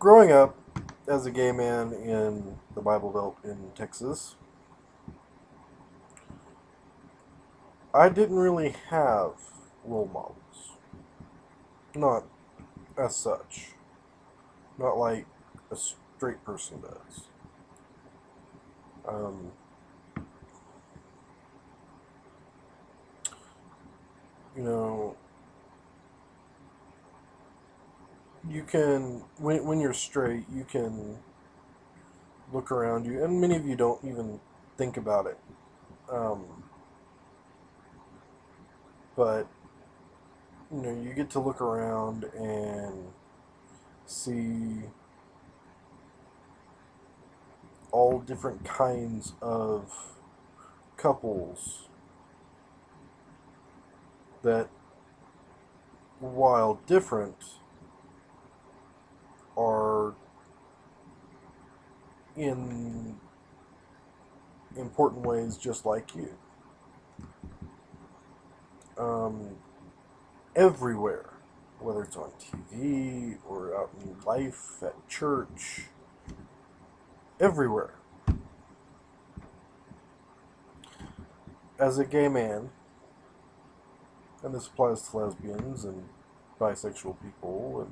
Growing up as a gay man in the Bible Belt in Texas, I didn't really have role models. Not as such. Not like a straight person does. Um, you know, you can, when you're straight, you can look around you, and many of you don't even think about it. Um, but, you get to look around and see all different kinds of couples that, while different, are in important ways just like you. Um, Everywhere, whether it's on TV or out in life, at church, everywhere. As a gay man, and this applies to lesbians and bisexual people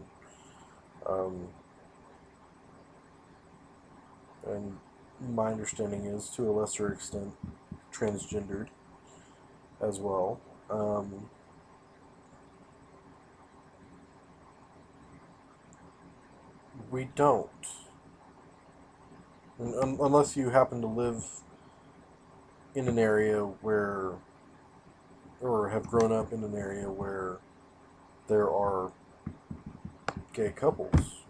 and my understanding is to a lesser extent transgendered as well. We don't, unless you happen to live in an area where, or have grown up in an area where there are gay couples,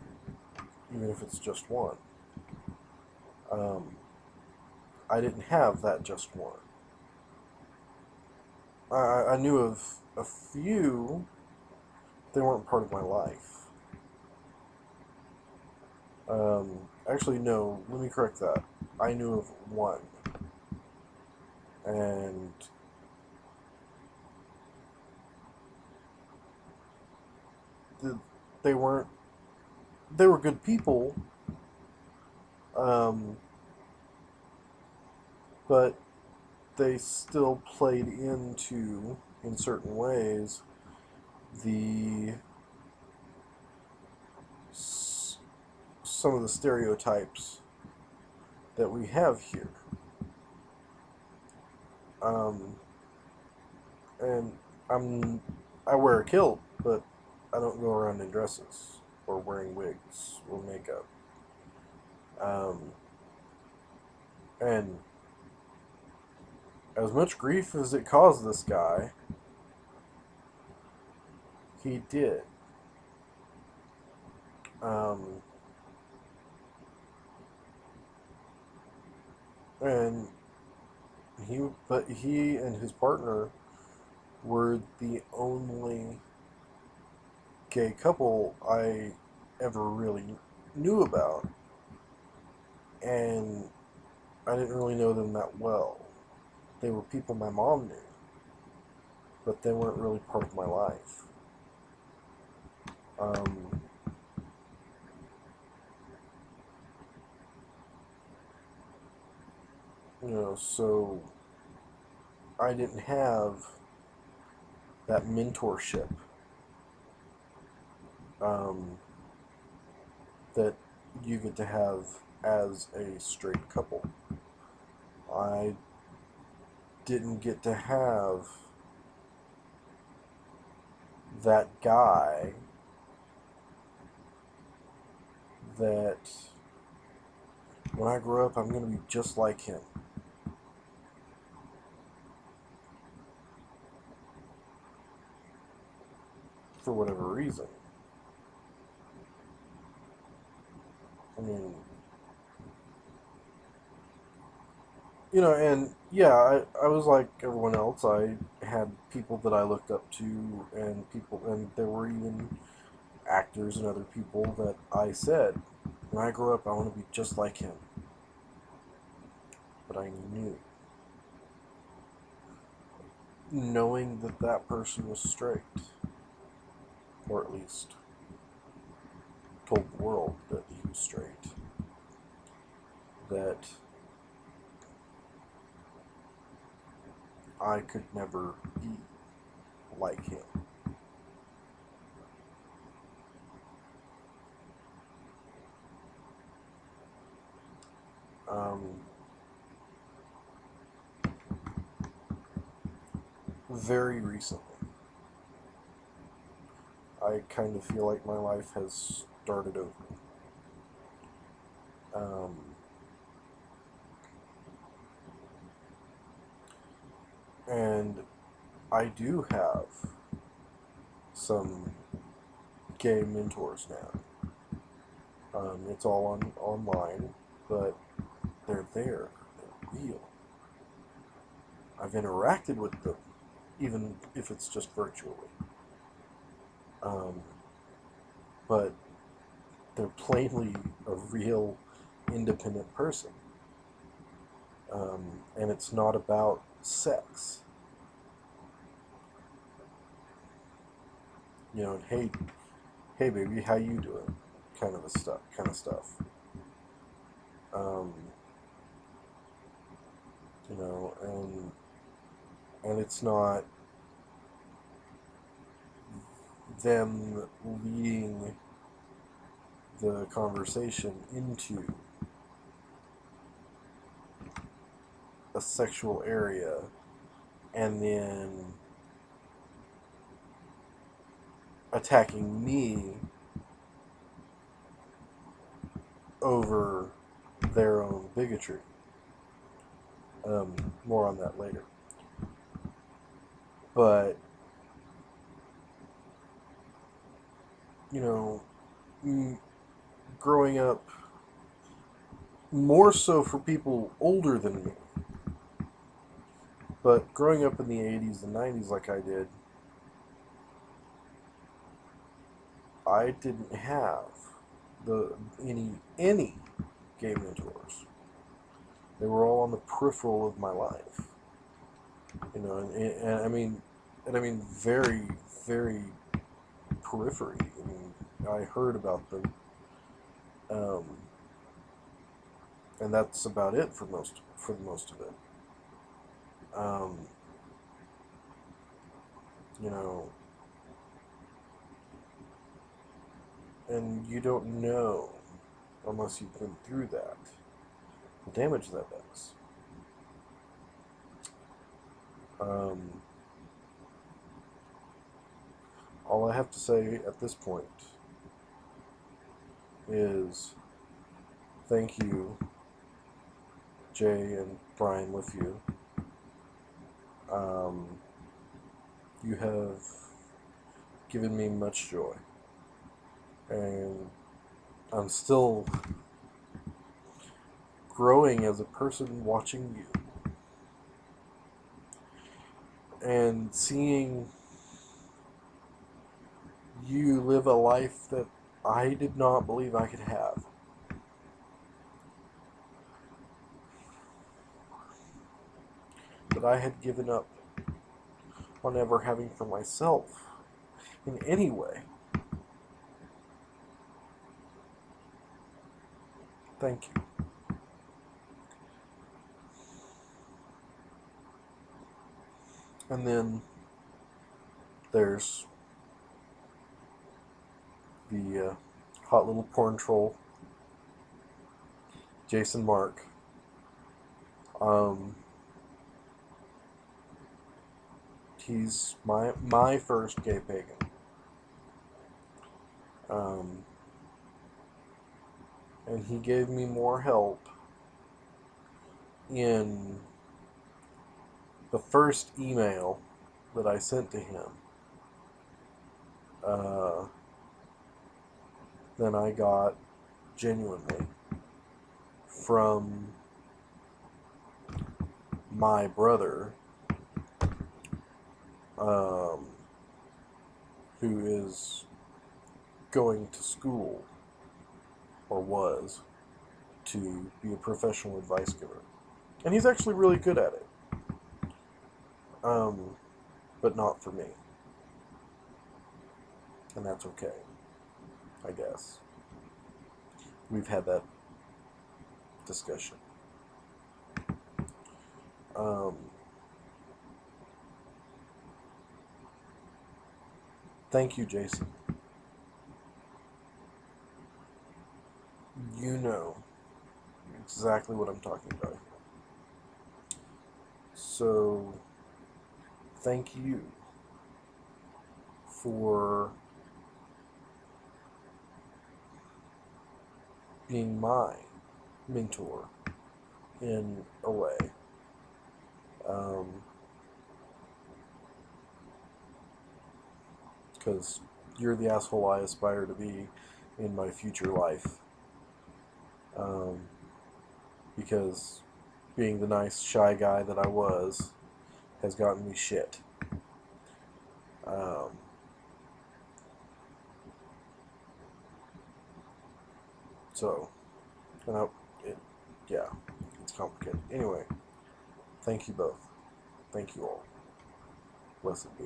even if it's just one. Um, I didn't have that just one. I knew of a few. They weren't part of my life. Actually, no. Let me correct that. I knew of one, and the, they weren't. They were good people, um, but they still played into, in certain ways, the some of the stereotypes that we have here. Um, and I'm I wear a kilt, but I don't go around in dresses or wearing wigs or makeup. Um, and as much grief as it caused this guy, he did. Um, and he and his partner were the only gay couple I ever really knew about, and I didn't really know them that well. They were people my mom knew, but they weren't really part of my life. Um, so I didn't have that mentorship um, that you get to have as a straight couple. I didn't get to have that guy that when I grow up, I'm going to be just like him. For whatever reason. I mean, and yeah, I was like everyone else. I had people that I looked up to, and there were even actors and other people that I said, when I grow up, I want to be just like him. But I knew, knowing that that person was straight, or at least told the world that demonstrate that I could never be like him. Very recently, I kind of feel like my life has started over. Um, and I do have some gay mentors now. It's all online, but they're there. They're real. I've interacted with them, even if it's just virtually. Um, but they're plainly a real independent person. And it's not about sex. You know, hey baby, how you doing? Kind of stuff. Um, you know, and it's not them leading the conversation into a sexual area and then attacking me over their own bigotry. More on that later. But, you know, growing up, more so for people older than me, but growing up in the 80s and 90s like I did, I didn't have any gay mentors. They were all on the peripheral of my life. You know, and I mean very, very periphery. I mean, I heard about them, um, and that's about it for the most of it. Um, you know, and you don't know unless you've been through that the damage that does. Um, all I have to say at this point is thank you, Jay and Brian, with you. Um, you have given me much joy, and I'm still growing as a person watching you and seeing you live a life that I did not believe I could have. That I had given up on ever having for myself in any way. Thank you. And then there's the hot little porn troll, Jason Mark. Um, he's my first gay pagan. Um, and he gave me more help in the first email that I sent to him uh, than I got genuinely from my brother, um, who is going to school, or was, to be a professional advice giver. And he's actually really good at it. But not for me. And that's okay, I guess. we've had that discussion. Thank you, Jason. You know exactly what I'm talking about here. So, thank you for being my mentor in a way. Because you're the asshole I aspire to be in my future life. Um, because being the nice, shy guy that I was has gotten me shit. Um, so, and yeah, it's complicated. Anyway, thank you both. Thank you all. Blessed be.